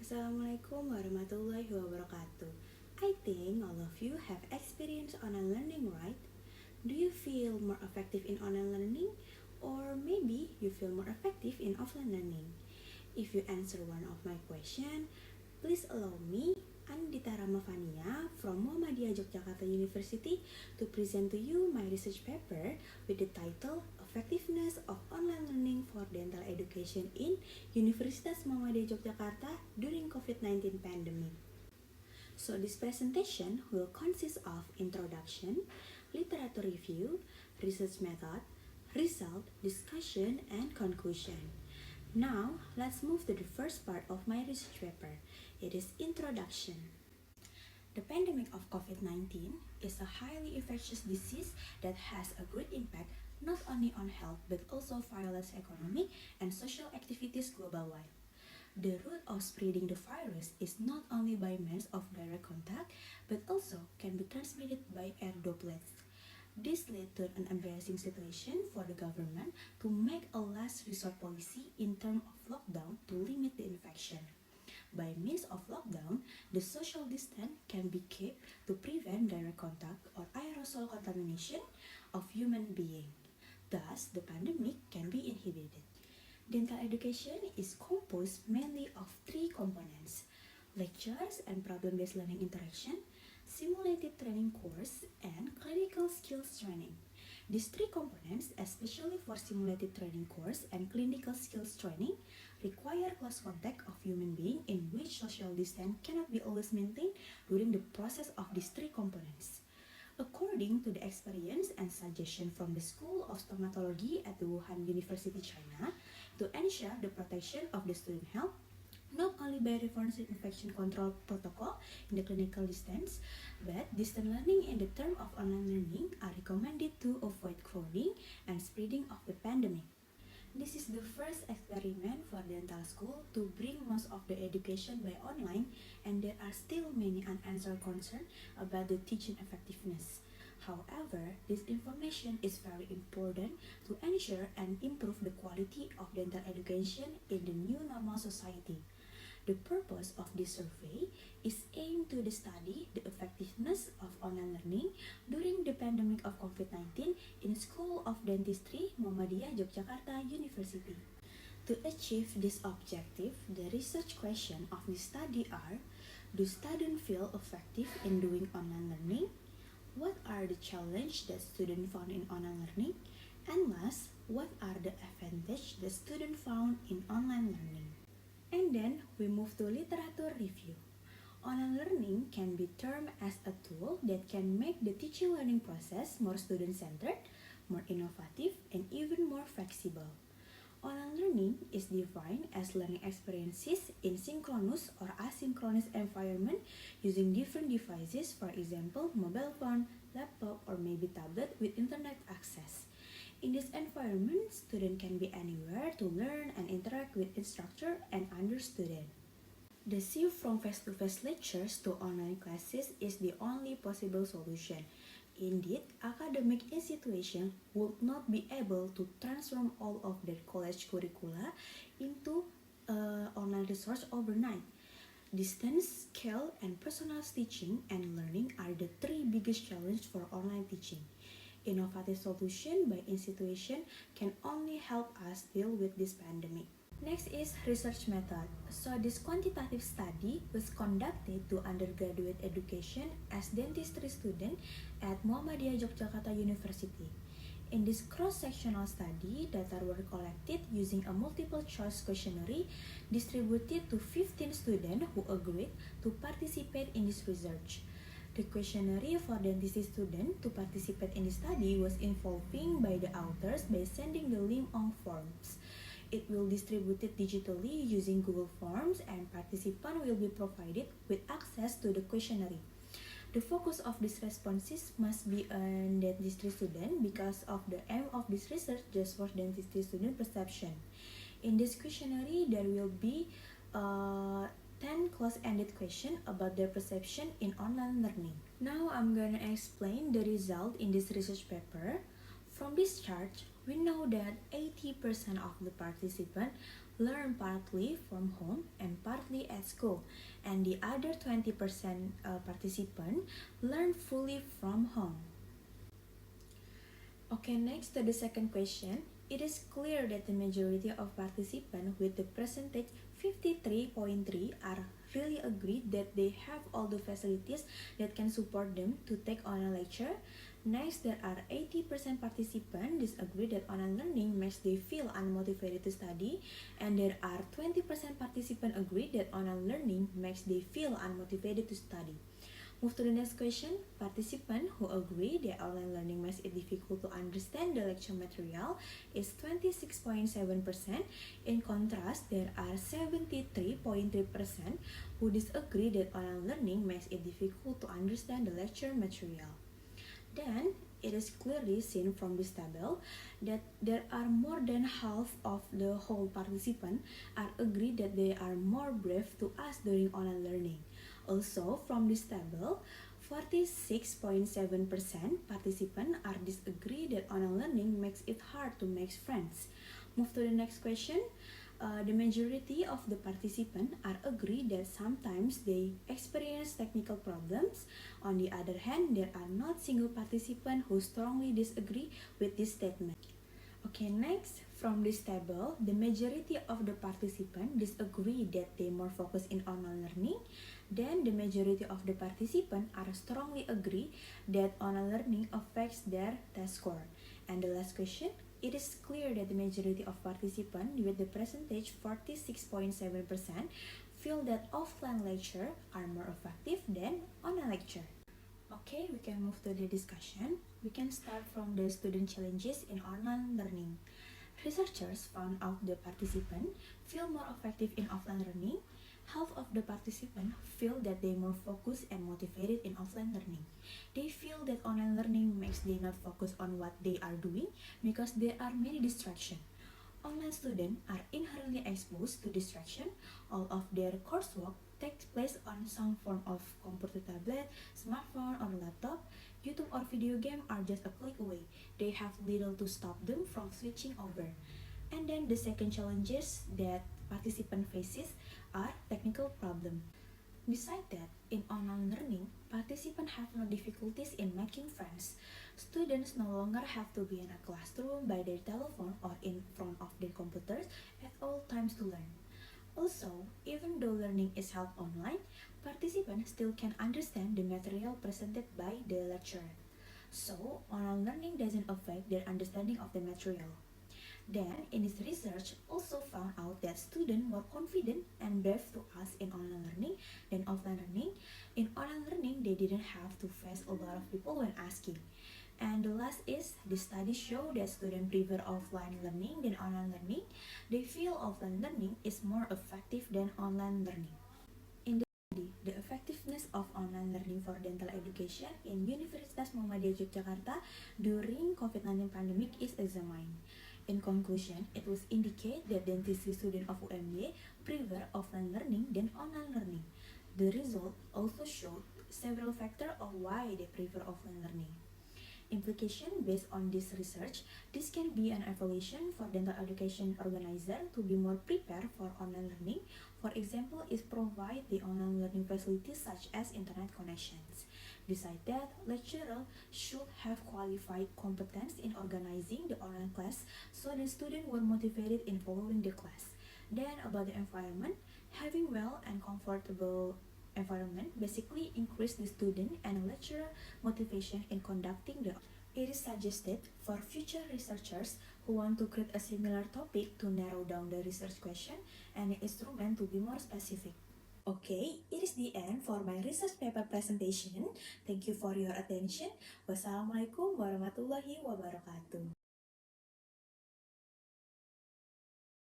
Assalamualaikum warahmatullahi wabarakatuh. I think all of you have experienced online learning, right? Do you feel more effective in online learning? Or maybe you feel more effective in offline learning? If you answer one of my questions, please allow me, Andita Ramavania from Muhammadiyah Yogyakarta University, to present to you my research paper with the title Effectiveness of Online Learning for Dental Education in Universitas Muhammadiyah Yogyakarta during COVID-19 pandemic. So this presentation will consist of introduction, literature review, research method, result, discussion, and conclusion. Now, let's move to the first part of my research paper. It is introduction. The pandemic of COVID-19 is a highly infectious disease that has a great impact not only on health but also violates economic and social activities global-wide. The route of spreading the virus is not only by means of direct contact but also can be transmitted by air droplets. This led to an embarrassing situation for the government to make a last resort policy in terms of lockdown to limit the infection. By means of lockdown, the social distance can be kept to prevent direct contact or aerosol contamination of human beings. Thus, the pandemic can be inhibited. Dental education is composed mainly of three components: lectures and problem-based learning interaction, simulated training course, and clinical skills training. These three components, especially for simulated training course and clinical skills training, require close contact of human being in which social distance cannot be always maintained during the process of these three components. According to the experience and suggestion from the School of Stomatology at the Wuhan University, China, to ensure the protection of the student health, not only by reinforcing infection control protocol in the clinical distance, but distance learning in the term of online learning are recommended to avoid crowding and spreading of the pandemic. This is the first experiment for dental school to bring most of the education by online, and there are still many unanswered concerns about the teaching effectiveness. However, this information is very important to ensure and improve the quality of dental education in the new normal society. The purpose of this survey is aimed to study the effectiveness of online learning during the pandemic of COVID-19 in School of Dentistry, Muhammadiyah Yogyakarta University. To achieve this objective, the research questions of the study are: do students feel effective in doing online learning? What are the challenges that students found in online learning? And last, what are the advantages that students found in online learning? And then we move to literature review. Online learning can be termed as a tool that can make the teaching learning process more student-centered, more innovative, and even more flexible. Online learning is defined as learning experiences in synchronous or asynchronous environment using different devices, for example, mobile phone, laptop, or maybe tablet with internet access. In this environment, students can be anywhere to learn and interact with instructor and other students. The shift from face-to-face lectures to online classes is the only possible solution. Indeed, academic institutions would not be able to transform all of their college curricula into online resource overnight. Distance, scale, and personalized teaching and learning are the three biggest challenges for online teaching. Innovative solution by institution can only help us deal with this pandemic. Next is research method. So this quantitative study was conducted to undergraduate education as dentistry student at Muhammadiyah Yogyakarta University. In this cross-sectional study, data were collected using a multiple choice questionnaire distributed to 15 students who agreed to participate in this research. The questionnaire for dentistry students to participate in the study was involving by the authors by sending the link on forms. It will be distributed digitally using Google Forms, and participants will be provided with access to the questionnaire. The focus of these responses must be on dentistry students because of the aim of this research just for dentistry student perception. In this questionnaire, there will be 10 close-ended questions about their perception in online learning. Now I'm gonna explain the result in this research paper. From this chart, we know that 80% of the participants learn partly from home and partly at school, and the other 20% participant learn fully from home. Okay, next to the second question. It is clear that the majority of participants with the percentage 53.3 are really agreed that they have all the facilities that can support them to take online lecture. Next, there are 80% participants disagree that online learning makes them feel unmotivated to study, and there are 20% participants agree that online learning makes them feel unmotivated to study. Move to the next question. Participants who agree that online learning makes it difficult to understand the lecture material is 26.7%. In contrast, there are 73.3% who disagree that online learning makes it difficult to understand the lecture material. Then, it is clearly seen from this table that there are more than half of the whole participants are agreed that they are more brave to ask during online learning. Also, from this table, 46.7% participants are disagree that online learning makes it hard to make friends. Move to the next question. The majority of the participants are agree that sometimes they experience technical problems. On the other hand, there are not single participant who strongly disagree with this statement. Okay, next, from this table, the majority of the participants disagree that they more focus in online learning. Then the majority of the participants are strongly agree that online learning affects their test score. And the last question, it is clear that the majority of participants with the percentage 46.7% feel that offline lecture are more effective than online lecture. Okay, we can move to the discussion. We can start from the student challenges in online learning. Researchers found out the participants feel more effective in offline learning. Half of the participants feel that they more focused and motivated in offline learning. They feel that online learning makes them not focus on what they are doing because there are many distractions. Online students are inherently exposed to distraction. All of their coursework takes place on some form of computer, tablet, smartphone, or laptop. YouTube or video game are just a click away. They have little to stop them from switching over. And then the second challenges that participant faces are technical problems. Besides that, in online learning, participants have no difficulties in making friends. Students no longer have to be in a classroom by their telephone or in front of their computers at all times to learn. Also, even though learning is held online, participants still can understand the material presented by the lecturer. So, online learning doesn't affect their understanding of the material. Then, in this research, also found out that students more confident and brave to ask in online learning than offline learning. In online learning, they didn't have to face a lot of people when asking. And the last is, the studies show that students prefer offline learning than online learning. They feel offline learning is more effective than online learning. In the study, the effectiveness of online learning for dental education in Universitas Muhammadiyah Yogyakarta during COVID-19 pandemic is examined. In conclusion, it was indicated that dentistry students of UMY prefer offline learning than online learning. The result also showed several factors of why they prefer offline learning. Implication based on this research, this can be an evaluation for dental education organizer to be more prepared for online learning. For example, is provide the online learning facilities such as internet connections. Besides that, lecturer should have qualified competence in organizing the online class so the students were motivated in following the class. Then about the environment, having well and comfortable environment basically increase the student and lecturer motivation in conducting the. It is suggested for future researchers who want to create a similar topic to narrow down the research question and the instrument to be more specific. Okay, it is the end for my research paper presentation. Thank you for your attention. Wassalamualaikum warahmatullahi wabarakatuh.